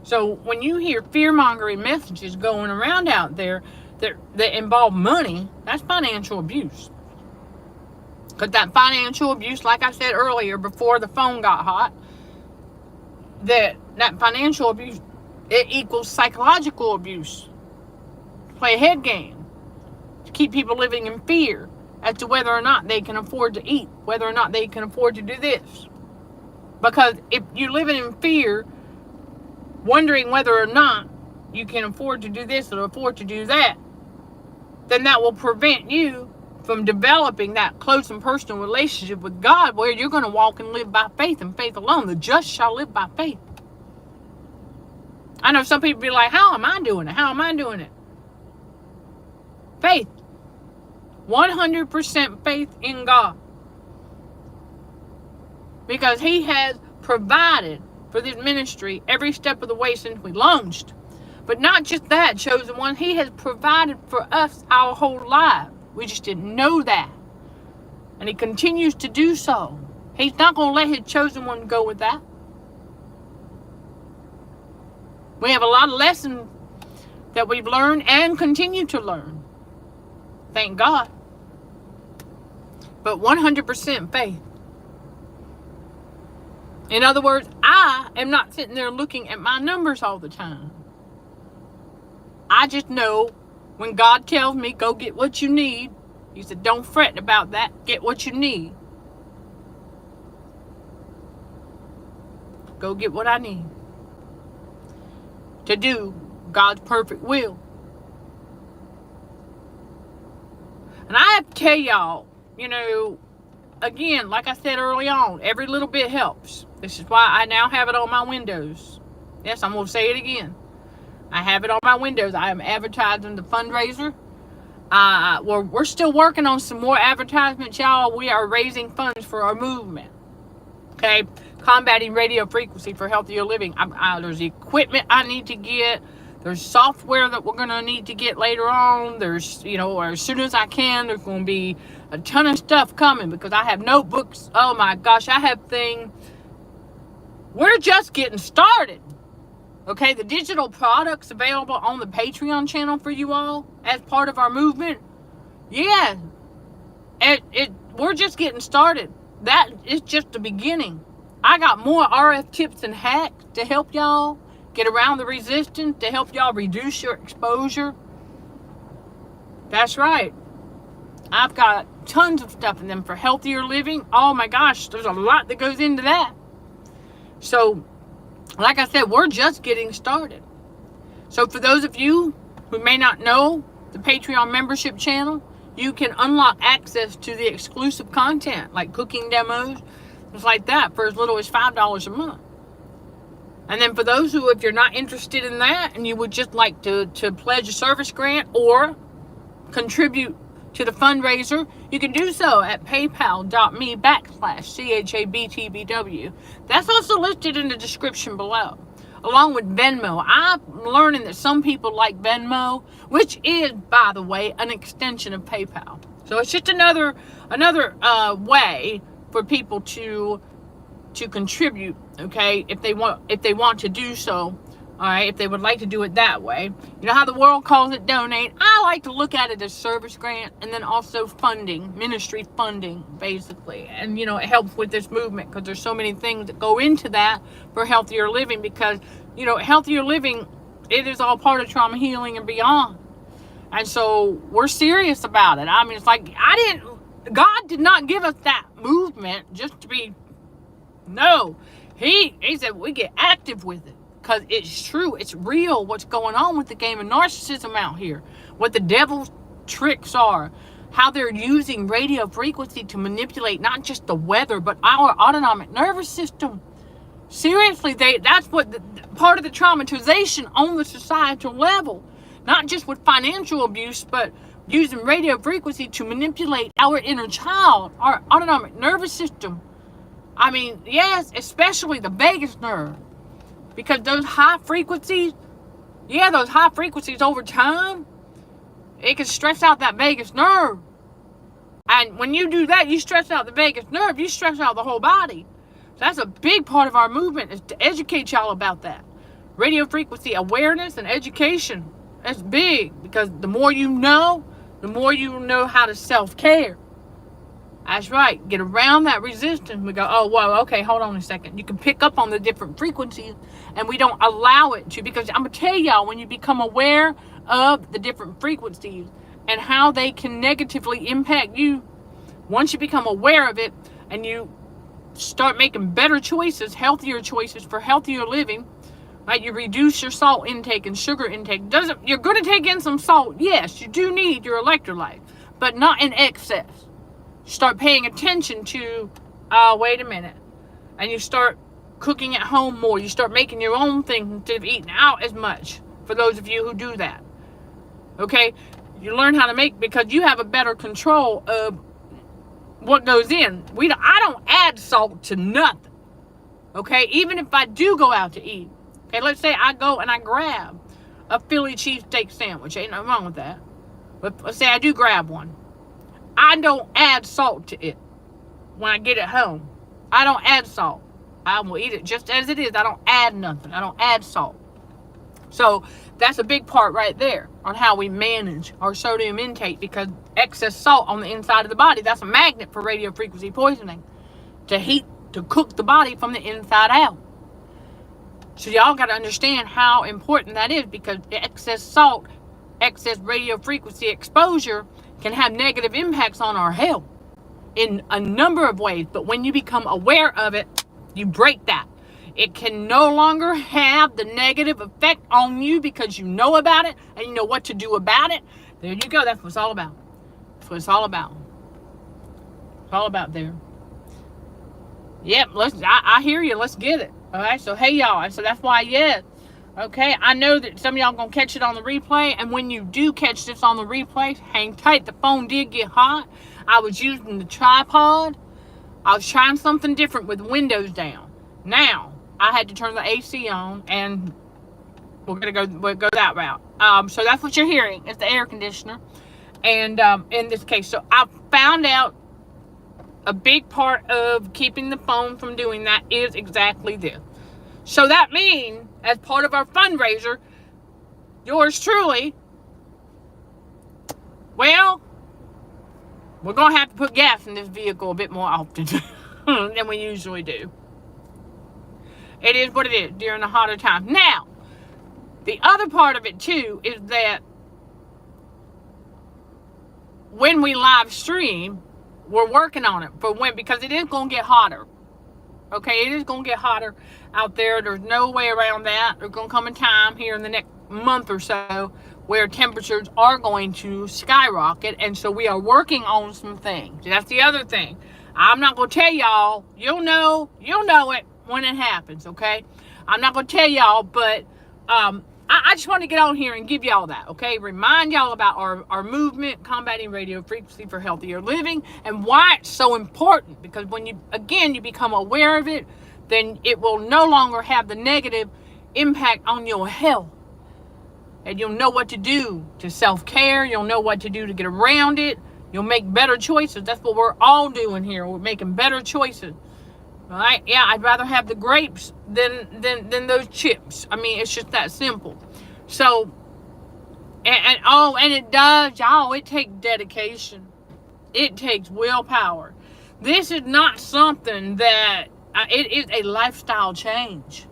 So when you hear fear-mongering messages going around out there that involve money, that's financial abuse. Because that financial abuse, like I said earlier, before the phone got hot, that financial abuse, it equals psychological abuse. Play a head game to keep people living in fear as to whether or not they can afford to eat, whether or not they can afford to do this. Because if you're living in fear, wondering whether or not you can afford to do this or afford to do that, then that will prevent you from developing that close and personal relationship with God, where you're going to walk and live by faith and faith alone. The just shall live by faith. I know some people be like, how am I doing it? How am I doing it? Faith. 100% faith in God. Because He has provided for this ministry every step of the way since we launched. But not just that, chosen one. He has provided for us our whole life. We just didn't know that. And He continues to do so. He's not going to let His chosen one go with that. We have a lot of lessons that we've learned and continue to learn. Thank God. But 100% faith. In other words, I am not sitting there looking at my numbers all the time. I just know when God tells me, go get what you need. He said, don't fret about that. Get what you need. Go get what I need to do God's perfect will. And I have to tell y'all, you know, again, like I said early on, every little bit helps. This is why I now have it on my windows. Yes, I'm going to say it again. I have it on my windows. I am advertising the fundraiser. We're still working on some more advertisements, y'all. We are raising funds for our movement. Okay? Combating radio frequency for healthier living. There's equipment I need to get. There's software that we're going to need to get later on. There's, you know, or as soon as I can, there's going to be a ton of stuff coming because I have notebooks. Oh my gosh, I have things. We're just getting started. Okay, the digital products available on the Patreon channel for you all as part of our movement. Yeah, we're just getting started. That is just the beginning. I got more RF tips and hacks to help y'all get around the resistance, to help y'all reduce your exposure. That's right. I've got tons of stuff in them for healthier living. Oh my gosh, there's a lot that goes into that. So, like I said, we're just getting started. So for those of you who may not know the Patreon membership channel, you can unlock access to the exclusive content like cooking demos, things like that for as little as $5 a month. And then for those who, if you're not interested in that and you would just like to pledge a service grant or contribute to the fundraiser, you can do so at paypal.me/CHABTBW. That's also listed in the description below, along with Venmo. I'm learning that some people like Venmo, which is, by the way, an extension of PayPal. So it's just another way for people to contribute, okay, if they want to do so. All right, if they would like to do it that way. You know how the world calls it donate? I like to look at it as service grant and then also funding, ministry funding, basically. And, you know, it helps with this movement because there's so many things that go into that for healthier living because, you know, healthier living, it is all part of trauma healing and beyond. And so we're serious about it. I mean, it's like, God did not give us that movement just to be, no. He said we get active with it. Because it's true, it's real what's going on with the game of narcissism out here. What the devil's tricks are. How they're using radio frequency to manipulate not just the weather, but our autonomic nervous system. Seriously, that's what part of the traumatization on the societal level. Not just with financial abuse, but using radio frequency to manipulate our inner child, our autonomic nervous system. I mean, yes, especially the vagus nerve. Because those high frequencies, those high frequencies over time, it can stress out that vagus nerve. And when you do that, you stress out the vagus nerve, you stress out the whole body. So that's a big part of our movement, is to educate y'all about that. Radio frequency awareness and education, that's big. Because the more you know how to self-care. That's right. Get around that resistance. We go, oh, whoa, okay, hold on a second. You can pick up on the different frequencies, and we don't allow it to. Because I'm going to tell y'all, when you become aware of the different frequencies and how they can negatively impact you, once you become aware of it and you start making better choices, healthier choices for healthier living, right? You reduce your salt intake and sugar intake. You're going to take in some salt. Yes, you do need your electrolyte, but not in excess. Start paying attention to, wait a minute. And you start cooking at home more. You start making your own things instead of eating out as much, for those of you who do that. Okay? You learn how to make, because you have a better control of what goes in. I don't add salt to nothing. Okay? Even if I do go out to eat. Okay, let's say I go and I grab a Philly cheesesteak sandwich. Ain't nothing wrong with that. But let's say I do grab one. I don't add salt to it when I get it home. I don't add salt. I will eat it just as it is. I don't add nothing. I don't add salt. So that's a big part right there on how we manage our sodium intake, because excess salt on the inside of the body, that's a magnet for radio frequency poisoning, to cook the body from the inside out. So y'all got to understand how important that is, because excess salt, excess radio frequency exposure can have negative impacts on our health in a number of ways. But when you become aware of it, you break that. It can no longer have the negative effect on you because you know about it and you know what to do about it. There you go. That's what it's all about. That's what it's all about. It's all about there. Yep, I hear you. Let's get it. All right, so hey, y'all. So that's why, yes. Okay, I know that some of y'all going to catch it on the replay. And when you do catch this on the replay, hang tight. The phone did get hot. I was using the tripod. I was trying something different with windows down. Now, I had to turn the AC on, and we'll go that route. So that's what you're hearing. It's the air conditioner. And in this case, so I found out a big part of keeping the phone from doing that is exactly this. So that means, as part of our fundraiser, yours truly, well, we're going to have to put gas in this vehicle a bit more often than we usually do. It is what it is during the hotter times. Now, the other part of it, too, is that when we live stream, we're working on it because it is going to get hotter. Okay, it is going to get hotter out there. There's no way around that. There's going to come a time here in the next month or so where temperatures are going to skyrocket. And so we are working on some things. That's the other thing. I'm not going to tell y'all. You'll know it when it happens, okay? I'm not going to tell y'all, but I just want to get on here and give y'all that, okay? Remind y'all about our movement, combating radio frequency for healthier living, and why it's so important. Because when you become aware of it, then it will no longer have the negative impact on your health. And you'll know what to do to self-care. You'll know what to do to get around it. You'll make better choices. That's what we're all doing here. We're making better choices. All right? Yeah, I'd rather have the grapes than those chips. I mean, it's just that simple. So, and it does, y'all, it takes dedication. It takes willpower. This is not something that, it is a lifestyle change.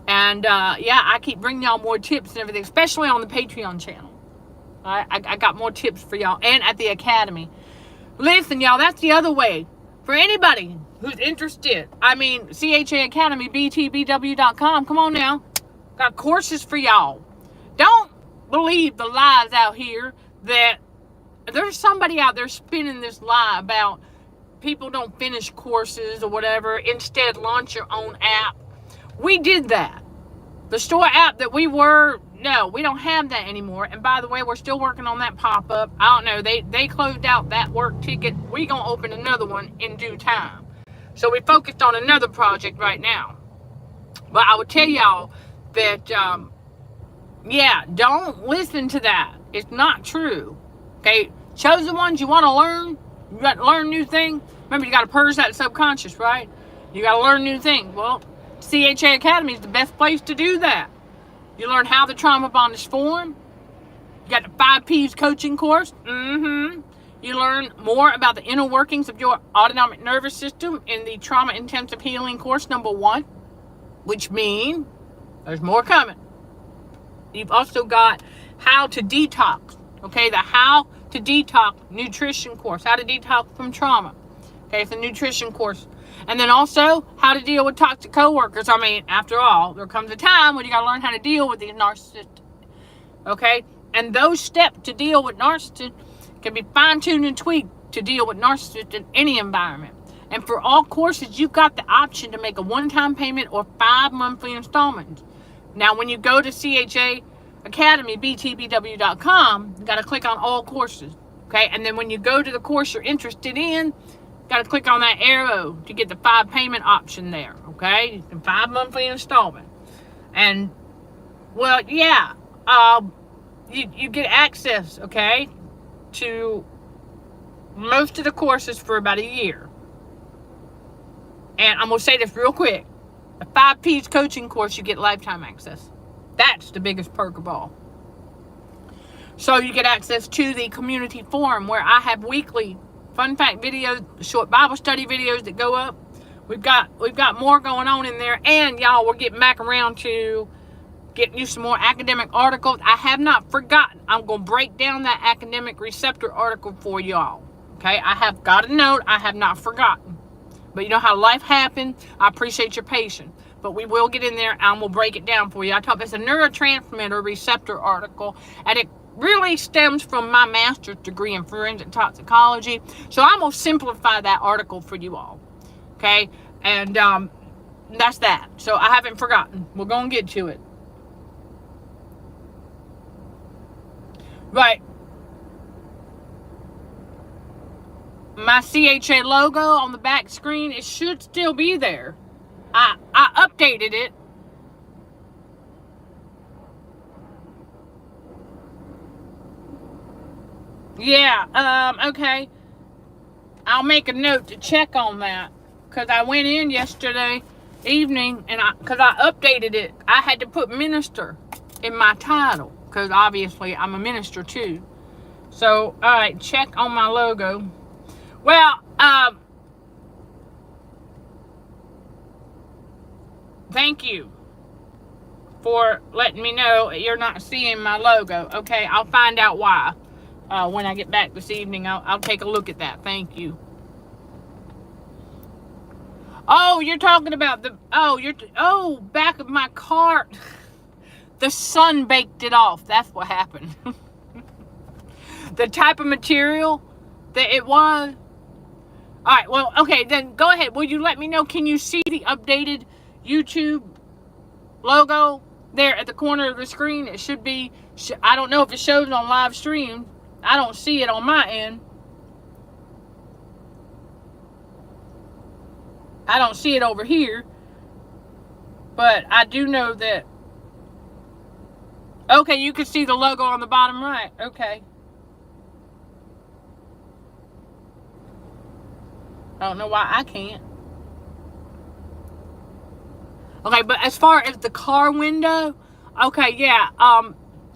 And, yeah, I keep bringing y'all more tips and everything, especially on the Patreon channel. I got more tips for y'all, and at the Academy. Listen, y'all, that's the other way. For anybody who's interested, I mean, CHA Academy, btbw.com, come on now. Got courses for y'all. Don't believe the lies out here that there's somebody out there spinning this lie about people don't finish courses or whatever. Instead, launch your own app. We did that. The store app that we don't have that anymore. And by the way, we're still working on that pop-up. I don't know. They closed out that work ticket. We gonna open another one in due time. So we focused on another project right now. But I would tell y'all that, yeah, don't listen to that. It's not true. Okay? Choose the ones you want to learn. You got to learn new things. Remember, you got to purge that subconscious, right? You got to learn new things. Well, CHA Academy is the best place to do that. You learn how the trauma bond is formed. You got the 5 P's coaching course. You learn more about the inner workings of your autonomic nervous system in the trauma intensive healing course number 1, which means there's more coming. You've also got how to detox. Okay, the how to detox nutrition course, how to detox from trauma. Okay, it's a nutrition course. And then also how to deal with toxic coworkers. I mean, after all, there comes a time when you got to learn how to deal with these narcissists. Okay, and those steps to deal with narcissists can be fine-tuned and tweaked to deal with narcissists in any environment. And for all courses, you've got the option to make a one-time payment or 5 monthly installments. Now, when you go to CHA Academy, btbw.com, you got to click on all courses. Okay, and then when you go to the course you're interested in, got to click on that arrow to get the 5 payment option there. Okay, 5 monthly installment. And, well, yeah, you get access, okay, to most of the courses for about a year. And I'm going to say this real quick. The 5 P's coaching course, you get lifetime access. That's the biggest perk of all. So you get access to the community forum where I have weekly fun fact videos, short Bible study videos that go up. We've got more going on in there, and y'all, we're getting back around to getting you some more academic articles. I have not forgotten. I'm going to break down that academic receptor article for y'all. Okay, I have got a note. I have not forgotten. But you know how life happens. I appreciate your patience. But we will get in there and we'll break it down for you. I talk it's a neurotransmitter receptor article, and it really stems from my master's degree in forensic toxicology. So I'm going to simplify that article for you all. Okay? And that's that. So I haven't forgotten. We're going to get to it. Right. My CHA logo on the back screen, it should still be there. I updated it. Yeah, okay. I'll make a note to check on that. Because I went in yesterday evening and because I updated it. I had to put minister in my title. Because obviously I'm a minister too. So, alright, check on my logo. Well, thank you for letting me know you're not seeing my logo. Okay, I'll find out why. When I get back this evening, I'll take a look at that. Thank you. Oh, you're talking about back of my cart. The sun baked it off. That's what happened. The type of material that it was. All right, well, okay, then go ahead. Will you let me know? Can you see the updated YouTube logo there at the corner of the screen? It should be, I don't know if it shows on live stream. I don't see it on my end. I don't see it over here. But I do know that. Okay, you can see the logo on the bottom right. Okay. I don't know why I can't. Okay, but as far as the car window, okay, yeah,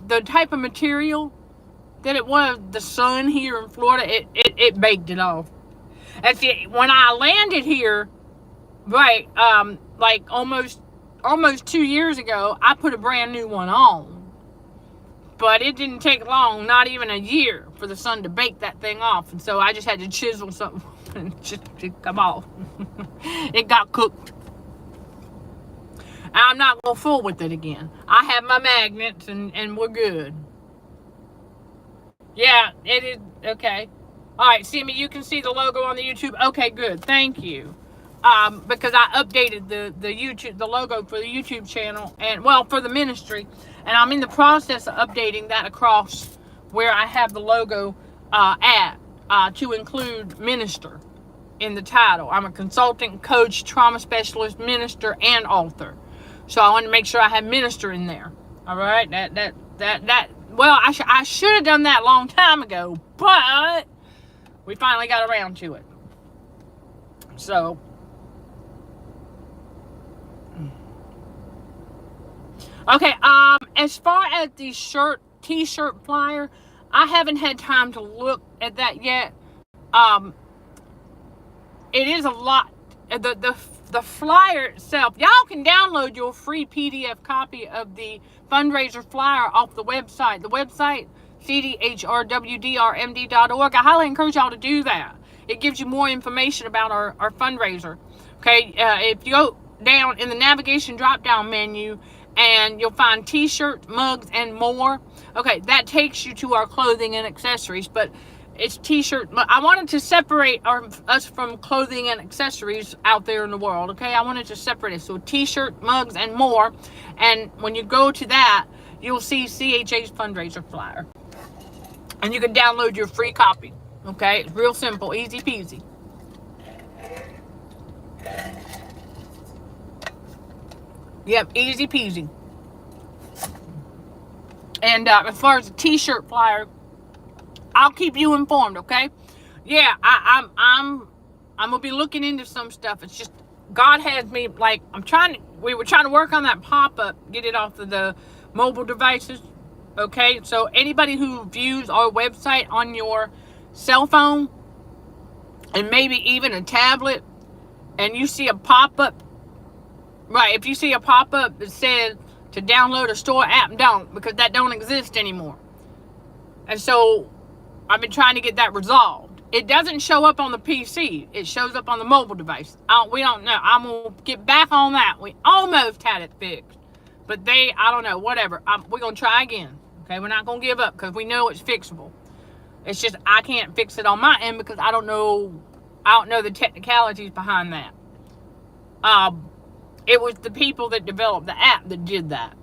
the type of material that it was, the sun here in Florida, it baked it off. And see, when I landed here, right, like almost 2 years ago, I put a brand new one on. But it didn't take long, not even a year, for the sun to bake that thing off. And so I just had to chisel something and just to come off. It got cooked. I'm not going to fool with it again. I have my magnets and we're good. Yeah, it is. Okay. All right, Simi, you can see the logo on the YouTube. Okay, good. Thank you. Because I updated the logo for the YouTube channel and, well, for the ministry. And I'm in the process of updating that across where I have the logo to include minister in the title. I'm a consultant, coach, trauma specialist, minister, and author. So I want to make sure I have minister in there. All right? Well, I should have done that a long time ago, but we finally got around to it. So, okay, as far as the t-shirt flyer, I haven't had time to look at that yet. It is a lot. The flyer itself, y'all can download your free PDF copy of the fundraiser flyer off the website. The website, cdhrwdrmd.org. I highly encourage y'all to do that. It gives you more information about our fundraiser. Okay, if you go down in the navigation drop-down menu, and you'll find t-shirts, mugs, and more. Okay, that takes you to our clothing and accessories, but it's t-shirt. I wanted to separate us from clothing and accessories out there in the world, okay? I wanted to separate it. So t-shirt, mugs, and more. And when you go to that, you'll see CHA's fundraiser flyer. And you can download your free copy, okay? It's real simple, easy peasy. Yep, easy peasy. And as far as the t-shirt flyer, I'll keep you informed, okay? Yeah, I'm gonna be looking into some stuff. It's just God has me, like, we were trying to work on that pop-up, get it off of the mobile devices. Okay, so anybody who views our website on your cell phone and maybe even a tablet, and you see a pop-up, right, if you see a pop-up that says to download a store app, don't, because that don't exist anymore. And so I've been trying to get that resolved. It doesn't show up on the PC. It shows up on the mobile device. We don't know. I'm going to get back on that. We almost had it fixed. But I don't know, whatever. We're going to try again. Okay, we're not going to give up because we know it's fixable. It's just I can't fix it on my end because I don't know the technicalities behind that. It was the people that developed the app that did that,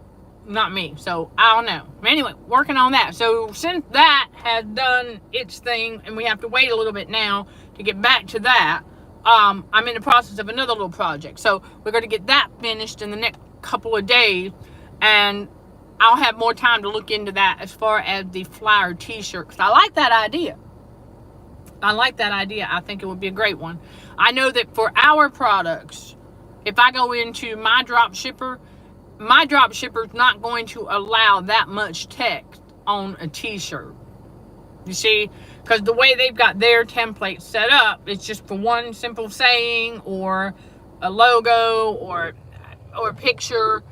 not me. So I don't know. Anyway, working on that. So since that has done its thing and we have to wait a little bit now to get back to that, I'm in the process of another little project. So we're going to get that finished in the next couple of days, and I'll have more time to look into that as far as the flyer t-shirt, because I like that idea. I think it would be a great one. I know that for our products, if I go into my drop shipper is not going to allow that much text on a t-shirt. You see, because the way they've got their template set up, it's just for one simple saying or a logo or a picture.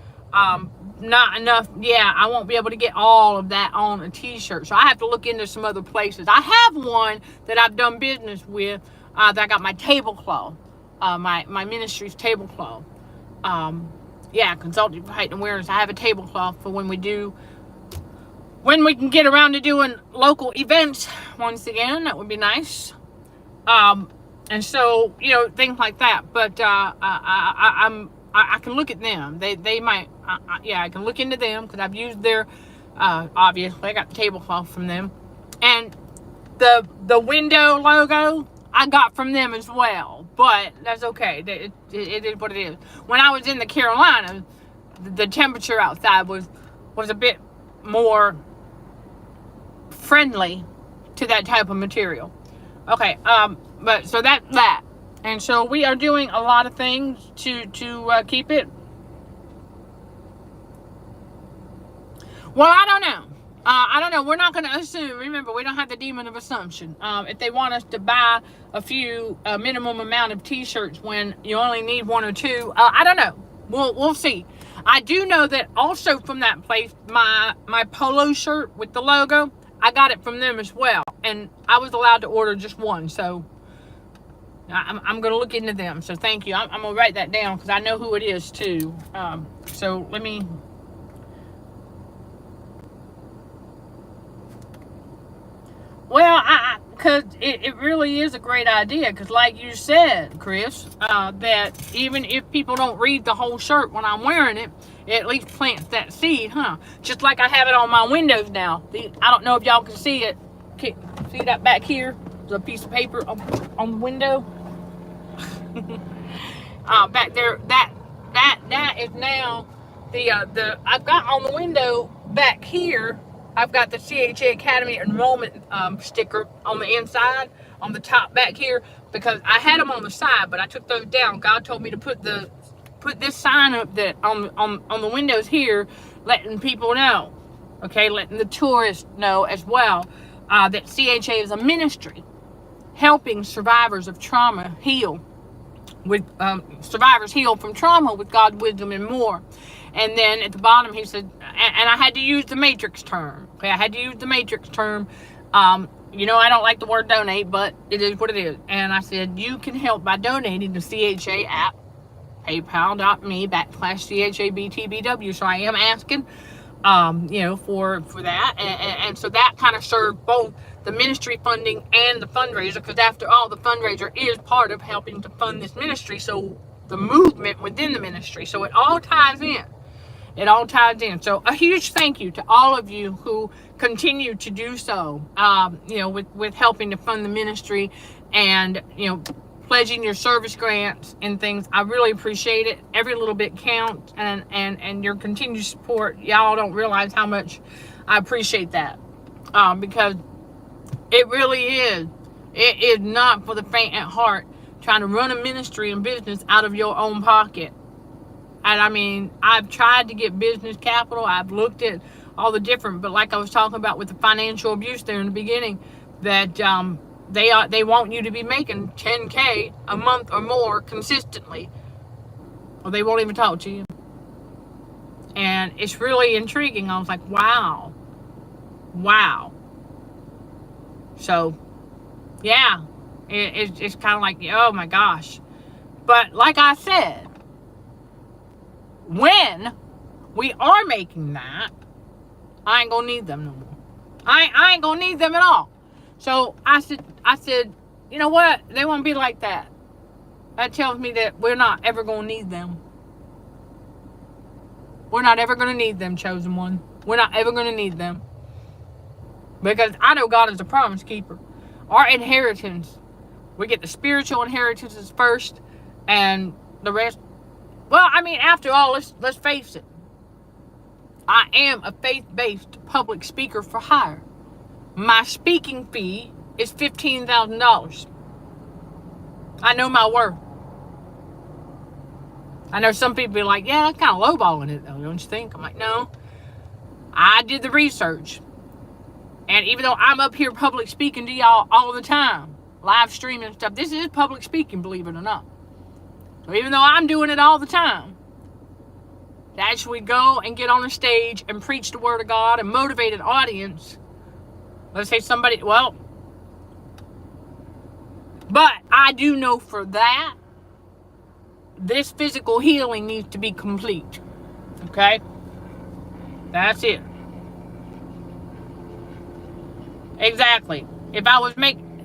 Not enough. Yeah, I won't be able to get all of that on a t-shirt. So I have to look into some other places. I have one that I've done business with that I got my tablecloth, my ministry's tablecloth. Consulting for height and awareness. I have a tablecloth for when we can get around to doing local events once again. That would be nice. And so, things like that. But I can look at them. They might, I can look into them because I've used their, obviously I got the tablecloth from them. And the window logo I got from them as well, but that's okay. It is what it is. When I was in the Carolinas, the temperature outside was a bit more friendly to that type of material. Okay, but so that's that. And so we are doing a lot of things to keep it. Well, I don't know. We're not going to assume. Remember, we don't have the demon of assumption. If they want us to buy a minimum amount of t-shirts when you only need one or two, I don't know. We'll see. I do know that also from that place, my polo shirt with the logo, I got it from them as well. And I was allowed to order just one. So I'm going to look into them. So thank you. I'm going to write that down because I know who it is too. So let me... Well, because it really is a great idea. Because like you said, Chris, that even if people don't read the whole shirt when I'm wearing it, it at least plants that seed, huh? Just like I have it on my windows now. I don't know if y'all can see it. See that back here? There's a piece of paper on the window. Back there, that is now the I've got on the window back here. I've got the CHA Academy enrollment sticker on the inside, on the top back here, because I had them on the side, but I took those down. God told me to put this sign up that on the windows here, letting people know, okay, letting the tourists know as well that CHA is a ministry helping survivors of trauma heal. With survivors heal from trauma with God's wisdom and more. And then at the bottom he said, and I had to use the matrix term. Okay, I had to use the matrix term. I don't like the word donate, but it is what it is. And I said, you can help by donating to CHA app, paypal.me/CHABTBW. So I am asking, for that. And so that kind of served both the ministry funding and the fundraiser, because after all, the fundraiser is part of helping to fund this ministry. So the movement within the ministry. So it all ties in. So a huge thank you to all of you who continue to do so, with helping to fund the ministry and, pledging your service grants and things. I really appreciate it. Every little bit counts, and your continued support. Y'all don't realize how much I appreciate that, because it really is. It is not for the faint at heart trying to run a ministry and business out of your own pocket. And I mean, I've tried to get business capital. I've looked at all the different, but like I was talking about with the financial abuse there in the beginning, that they want you to be making $10K a month or more consistently, or they won't even talk to you. And it's really intriguing. I was like, wow. So, yeah, it's kind of like, oh my gosh. But like I said, when we are making that, I ain't gonna need them no more. I ain't gonna need them at all. So I said, you know what? They won't be like that. That tells me that we're not ever gonna need them. We're not ever gonna need them, chosen one. We're not ever gonna need them. Because I know God is a promise keeper. Our inheritance, we get the spiritual inheritances first, and the rest. Well, I mean, after all, let's face it. I am a faith-based public speaker for hire. My speaking fee is $15,000. I know my worth. I know some people be like, yeah, that's kind of lowballing it, though, don't you think? I'm like, no. I did the research. And even though I'm up here public speaking to y'all all the time, live streaming and stuff, this is public speaking, believe it or not. So even though I'm doing it all the time, to actually go and get on a stage and preach the word of God and motivate an audience, let's say somebody, well, but I do know for that, this physical healing needs to be complete. Okay? That's it. Exactly. If I was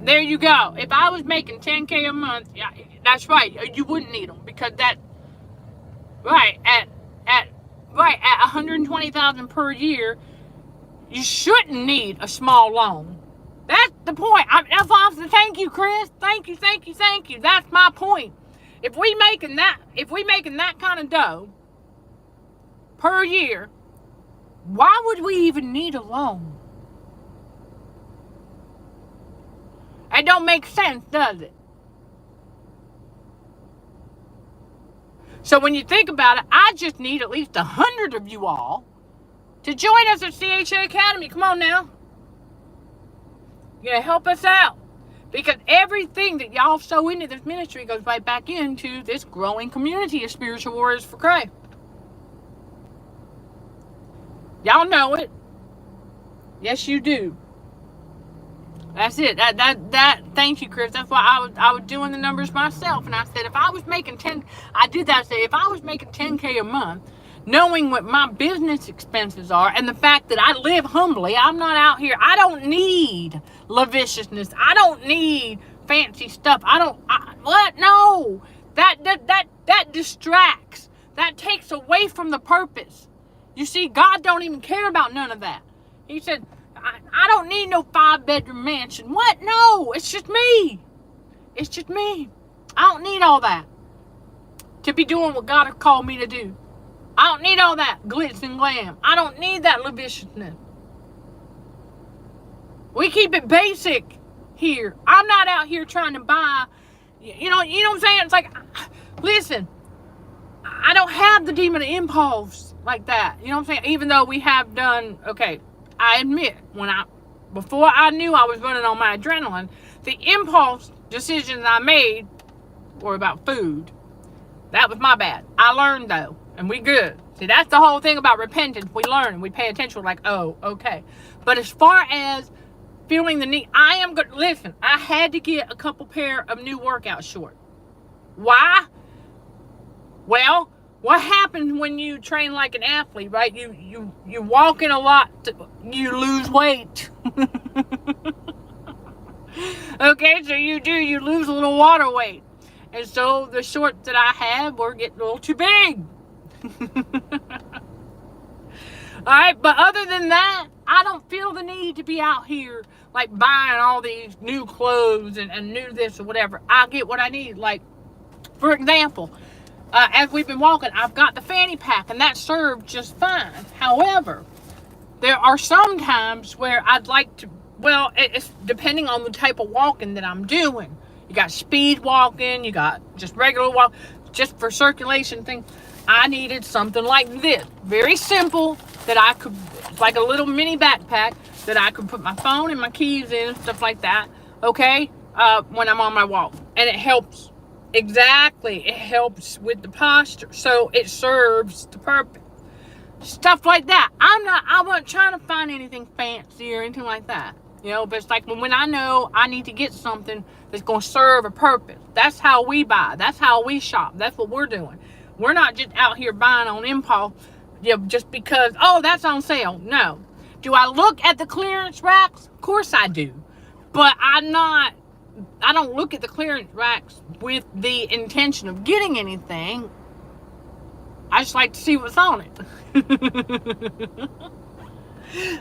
there you go. If I was making $10K a month, yeah, that's right. You wouldn't need them because that, right, at $120,000 per year, you shouldn't need a small loan. That's the point. Thank you, Chris. Thank you. That's my point. If we making that kind of dough per year, why would we even need a loan? It don't make sense, does it? So when you think about it, I just need at least 100 of you all to join us at CHA Academy. Come on now. You're going to help us out. Because everything that y'all sow into this ministry goes right back into this growing community of spiritual warriors for Christ. Y'all know it. Yes, you do. That's it. Thank you, Chris. That's why I was doing the numbers myself. And I said, if I was making if I was making $10K a month, knowing what my business expenses are and the fact that I live humbly, I'm not out here. I don't need lasciviousness. I don't need fancy stuff. No. That distracts. That takes away from the purpose. You see, God don't even care about none of that. He said, I don't need no 5-bedroom mansion. What? No, it's just me. It's just me. I don't need all that to be doing what God has called me to do. I don't need all that glitz and glam. I don't need that lasciviousness. We keep it basic here. I'm not out here trying to buy, you know what I'm saying? It's like, listen, I don't have the demon of impulse like that. You know what I'm saying? Even though we have done, okay, I admit, before I knew I was running on my adrenaline, the impulse decisions I made were about food. That was my bad. I learned though, and we good. See, that's the whole thing about repentance. We learn and we pay attention. Like, oh, okay. But as far as feeling the need, I am good. Listen, I had to get a couple pair of new workout shorts. Why? Well, what happens when you train like an athlete, right? You walk in a lot, you lose weight. Okay, so you lose a little water weight. And so the shorts that I had were getting a little too big. Alright, but other than that, I don't feel the need to be out here like buying all these new clothes and new this or whatever. I get what I need. Like, for example, as we've been walking, I've got the fanny pack, and that served just fine. However, there are some times where I'd like to, well, it's depending on the type of walking that I'm doing. You got speed walking, you got just regular walk, just for circulation thing. I needed something like this. Very simple, that I could, it's like a little mini backpack that I could put my phone and my keys in and stuff like that, okay, when I'm on my walk. And it helps, exactly, it helps with the posture. So it serves the purpose. Stuff like that. I wasn't trying to find anything fancy or anything like that. You know, but it's like when I know I need to get something that's going to serve a purpose. That's how we buy. That's how we shop. That's what we're doing. We're not just out here buying on impulse, you know, just because, oh, that's on sale. No. Do I look at the clearance racks? Of course I do. But I don't look at the clearance racks with the intention of getting anything. I just like to see what's on it.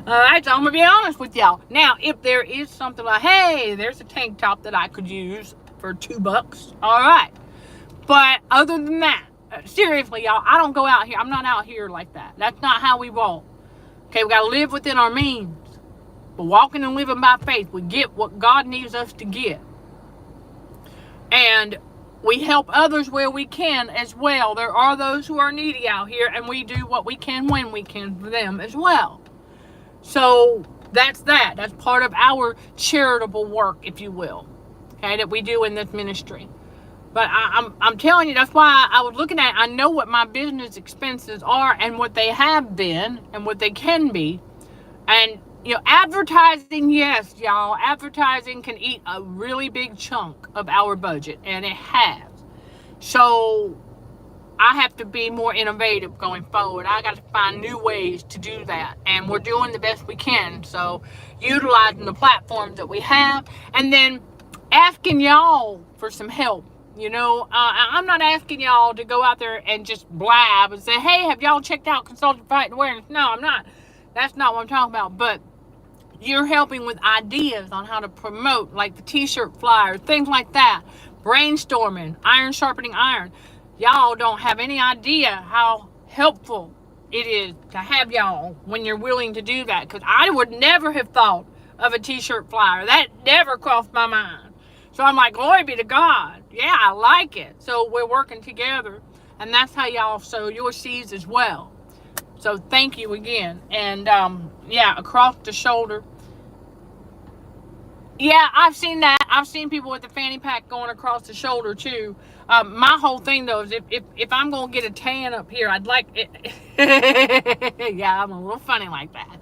Alright, so I'm going to be honest with y'all. Now, if there is something like, hey, there's a tank top that I could use for $2. Alright. But other than that, seriously, y'all, I don't go out here. I'm not out here like that. That's not how we roll. Okay, we got to live within our means. But walking and living by faith, we get what God needs us to get. And we help others where we can as well. There are those who are needy out here, and we do what we can when we can for them as well. So that's that. That's part of our charitable work, if you will, okay, that we do in this ministry. But I'm telling you, that's why I was looking at, I know what my business expenses are and what they have been and what they can be. And, you know, advertising, yes, y'all, advertising can eat a really big chunk of our budget, and it has. So I have to be more innovative going forward. I got to find new ways to do that, and we're doing the best we can. So utilizing the platforms that we have, and then asking y'all for some help. You know, I'm not asking y'all to go out there and just blab and say, hey, have y'all checked out Consultative Fight Awareness? No, I'm not. That's not what I'm talking about. But you're helping with ideas on how to promote, like the t-shirt flyers, things like that. Brainstorming, iron sharpening iron. Y'all don't have any idea how helpful it is to have y'all when you're willing to do that. Because I would never have thought of a t-shirt flyer. That never crossed my mind. So I'm like, glory be to God. Yeah, I like it. So we're working together. And that's how y'all sow your seeds as well. So thank you again. And yeah, across the shoulder. Yeah, I've seen that. I've seen people with the fanny pack going across the shoulder too. My whole thing though is if I'm going to get a tan up here, I'd like it. Yeah, I'm a little funny like that.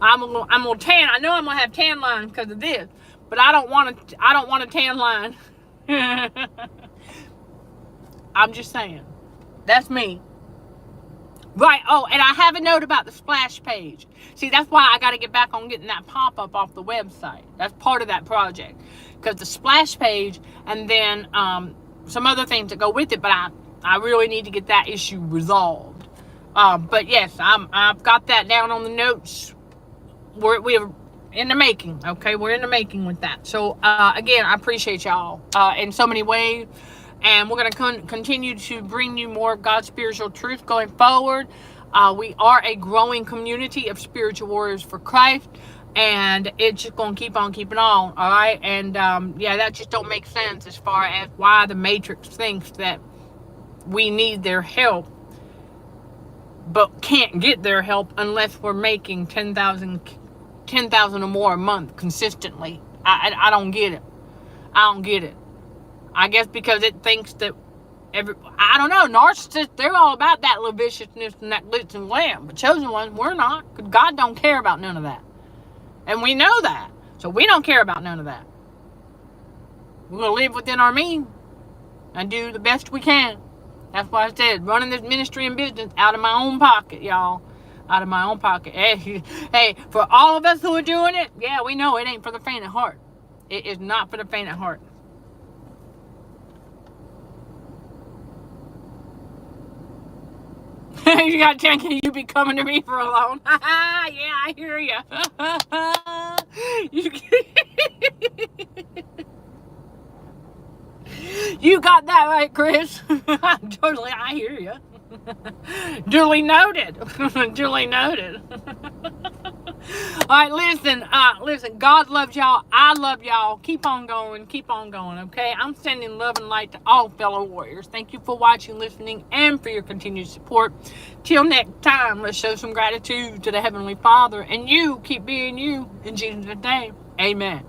I'm gonna tan. I know I'm gonna have tan lines because of this. But I don't want a tan line. I'm just saying. That's me. Right. Oh, and I have a note about the splash page. See, that's why I got to get back on getting that pop-up off the website. That's part of that project. Because the splash page and then some other things that go with it. But I really need to get that issue resolved. But yes, I've got that down on the notes. We're in the making, okay? We're in the making with that. So, again, I appreciate y'all in so many ways. And we're going to continue to bring you more of God's spiritual truth going forward. We are a growing community of spiritual warriors for Christ. And it's just going to keep on keeping on, all right? And, yeah, that just don't make sense as far as why the Matrix thinks that we need their help, but can't get their help unless we're making 10,000 or more a month consistently. I don't get it. I don't get it. I guess because it thinks that I don't know, narcissists, they're all about that lasciviousness and that glitz and glam. But chosen ones, we're not. Because God don't care about none of that. And we know that. So we don't care about none of that. We're going to live within our means and do the best we can. That's why I said, running this ministry and business out of my own pocket, y'all. Out of my own pocket. Hey, for all of us who are doing it, yeah, we know it ain't for the faint of heart. It is not for the faint of heart. You got Janky, you be coming to me for a loan. Yeah, I hear ya. You got that right, Chris. Totally, I hear you. Duly noted. Duly noted. All right, listen, God loves y'all. I love y'all. Keep on going, okay? I'm sending love and light to all fellow warriors. Thank you for watching, listening, and for your continued support. Till next time, let's show some gratitude to the Heavenly Father, and you keep being you. In Jesus' name, amen.